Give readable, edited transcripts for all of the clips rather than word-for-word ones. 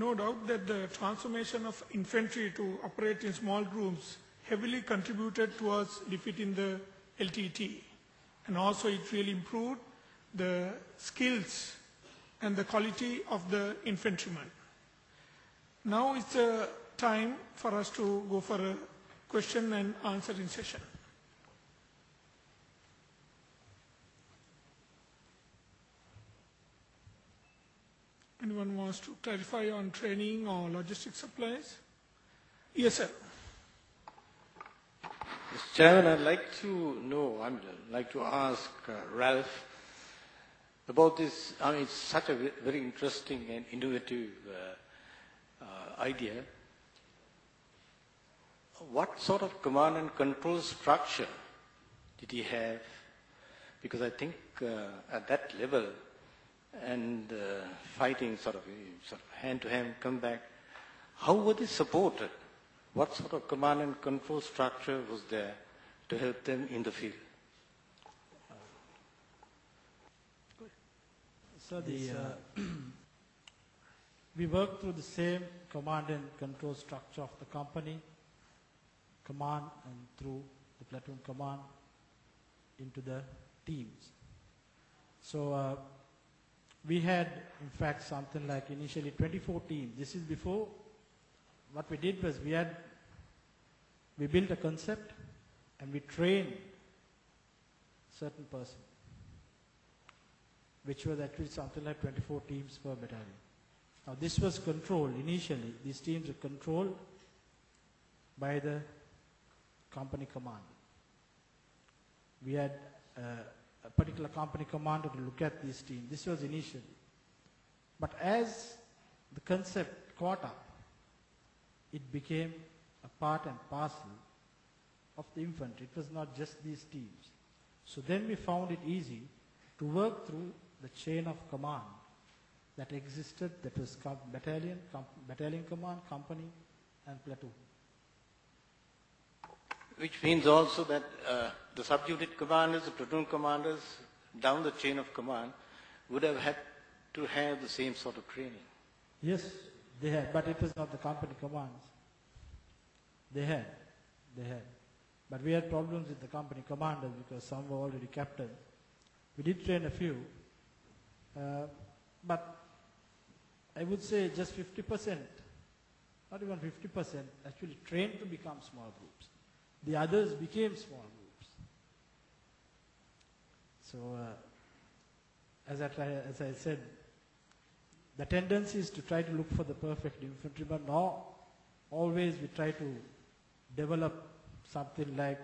no doubt that the transformation of infantry to operate in small groups heavily contributed towards defeating the LTT. And also it really improved the skills and the quality of the infantrymen. Now it's the time for us to go for a question and answering session. Anyone wants to clarify on training or logistic supplies? Yes, sir. Mr. Chairman, I'd like to ask Ralph about this. I mean, it's such a very interesting and innovative idea. What sort of command and control structure did he have? Because I think at that level, and fighting sort of hand-to-hand combat, how were they supported? What sort of command and control structure was there to help them in the field? So we worked through the same command and control structure of the company, command and through the platoon command into the teams. So we had, in fact, something like initially 24 teams. This is before. What we did was we built a concept and we trained certain person, which was actually something like 24 teams per battalion. Now this was controlled initially. These teams were controlled by the company commander. We had a particular company commander to look at these teams. This was initially. But as the concept caught up, it became a part and parcel of the infantry. It was not just these teams. So then we found it easy to work through the chain of command that existed, that was battalion command, company, and platoon. Which means also that the sub-unit commanders, the platoon commanders, down the chain of command, would have had to have the same sort of training. Yes, they had, but it was not the company commands. They had. But we had problems with the company commanders because some were already captains. We did train a few, but I would say just 50%, not even 50%, actually trained to become small groups. The others became small groups. So, as I said, the tendency is to try to look for the perfect infantryman. Now, always we try to develop something like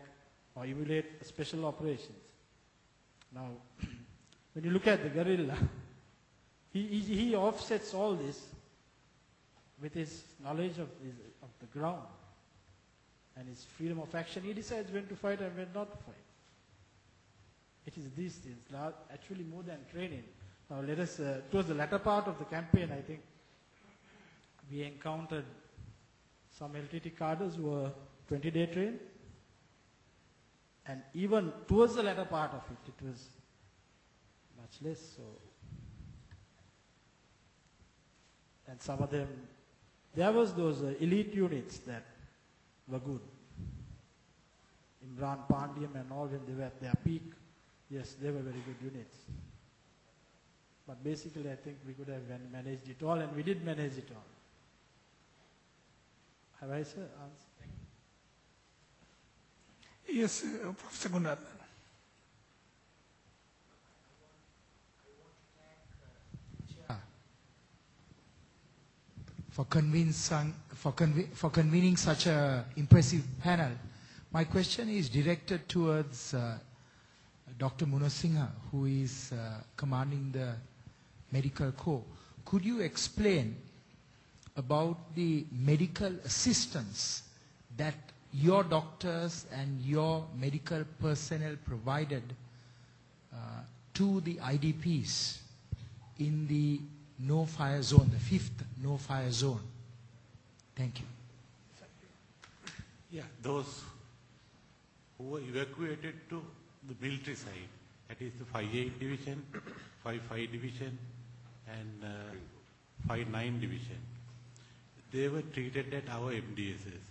or emulate special operations. Now, when you look at the guerrilla, he offsets all this with his knowledge of the ground and his freedom of action. He decides when to fight and when not to fight. It is these things, actually more than training. Now let us, towards the latter part of the campaign, I think, we encountered some LTT cadres who were 20-day trained. And even towards the latter part of it, it was much less so. And some of them, there was those elite units that were good. Imran Pandiam and all, when they were at their peak, yes, they were very good units. But basically, I think we could have managed it all, and we did manage it all. Have I answered? Yes, Professor Gunnar. For convening such an impressive panel. My question is directed towards Dr. Munasinghe, who is commanding the medical corps. Could you explain about the medical assistance that your doctors and your medical personnel provided to the IDPs in the no-fire zone, the 5th no-fire zone? Thank you. Yeah, those who were evacuated to the military side, that is the 5-8 division, 5-5 division, and 5-9 division. they were treated at our MDSs.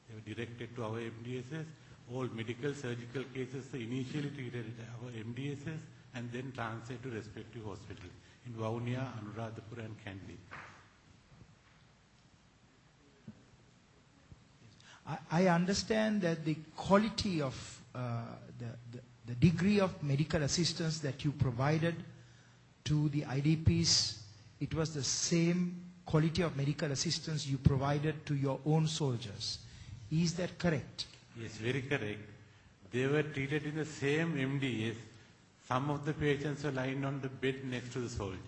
They were directed to our MDSs. All medical surgical cases are initially treated at our MDSs and then transferred to respective hospitals in Vaunia, Anuradhapura and Kandy. I understand that the quality of the degree of medical assistance that you provided to the IDPs, it was the same quality of medical assistance you provided to your own soldiers. Is that correct? Yes, very correct. They were treated in the same MDS. Some of the patients were lying on the bed next to the soldier.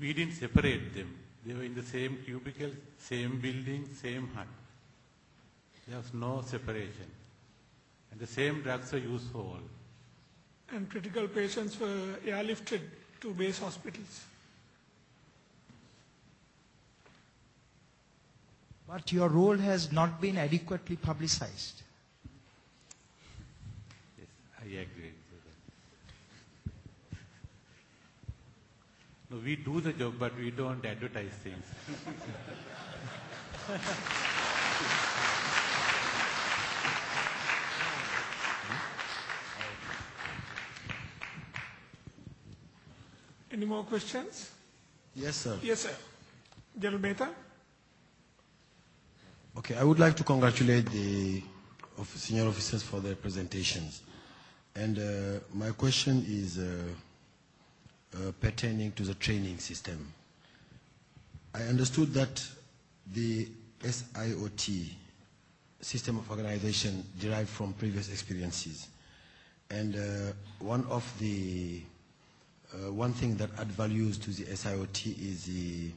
We didn't separate them. They were in the same cubicle, same building, same hut. There was no separation. And the same drugs were used for all. And critical patients were airlifted to base hospitals. But your role has not been adequately publicized. Yes, I agree with that. No, we do the job, but we don't advertise things. Any more questions? Yes, sir. Yes, sir. General Mehta? Okay, I would like to congratulate the senior officers for their presentations. And my question is pertaining to the training system. I understood that the SIOT, system of organization, derived from previous experiences. And one thing that adds values to the SIOT is the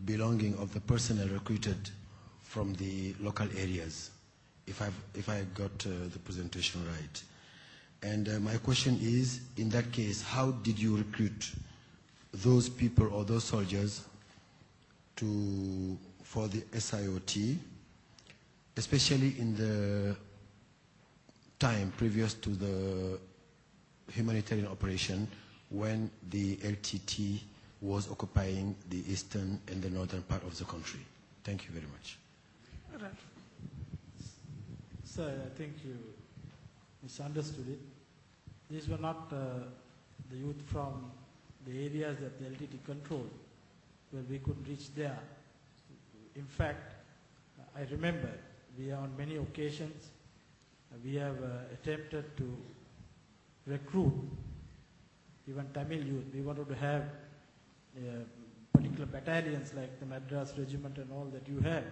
belonging of the personnel recruited from the local areas, if I got the presentation right. And my question is, in that case, how did you recruit those people or those soldiers for the SIOT, especially in the time previous to the humanitarian operation when the LTT was occupying the eastern and the northern part of the country? Thank you very much. Right. Sir, I think you misunderstood it. These were not the youth from the areas that the LTT controlled, where we could reach there. In fact, I remember we on many occasions we have attempted to recruit even Tamil youth. We wanted to have particular battalions like the Madras Regiment and all that you have,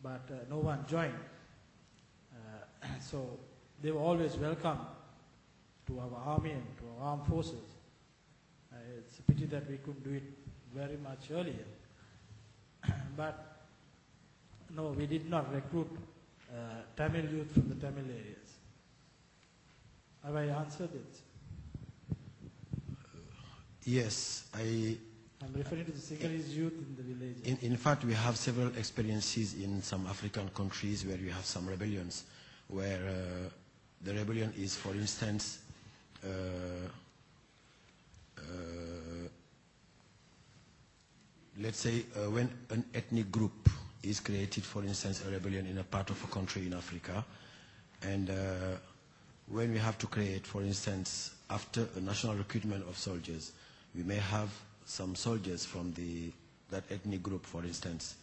but no one joined. So they were always welcome to our army and to our armed forces. It's a pity that we couldn't do it very much earlier. But no, we did not recruit Tamil youth from the Tamil areas. Have I answered it? Yes, I'm referring to the Sinhalese youth in the village. In fact, we have several experiences in some African countries where we have some rebellions, where the rebellion is, for instance, let's say when an ethnic group is created, for instance, a rebellion in a part of a country in Africa, and when we have to create, for instance, after a national recruitment of soldiers, we may have some soldiers from that ethnic group, for instance.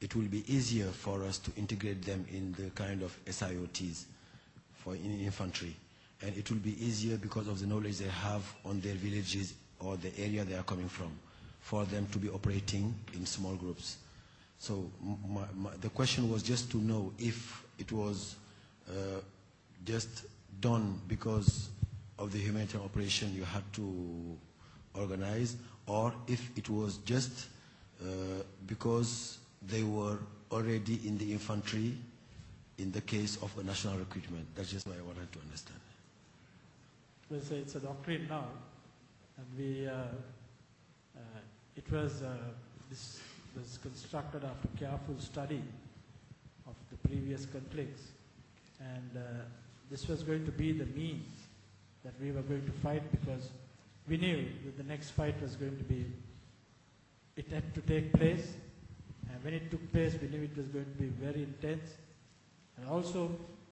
It will be easier for us to integrate them in the kind of SIOTs in infantry. And it will be easier because of the knowledge they have on their villages or the area they are coming from, for them to be operating in small groups. So the question was just to know if it was just done because of the humanitarian operation you had to organize, or if it was just because they were already in the infantry in the case of a national recruitment. That's just what I wanted to understand. We'll say it's a doctrine now, and this was constructed after careful study of the previous conflicts, and this was going to be the means that we were going to fight, because we knew that the next fight was going to be it had to take place. And when it took place, we knew it was going to be very intense. And also,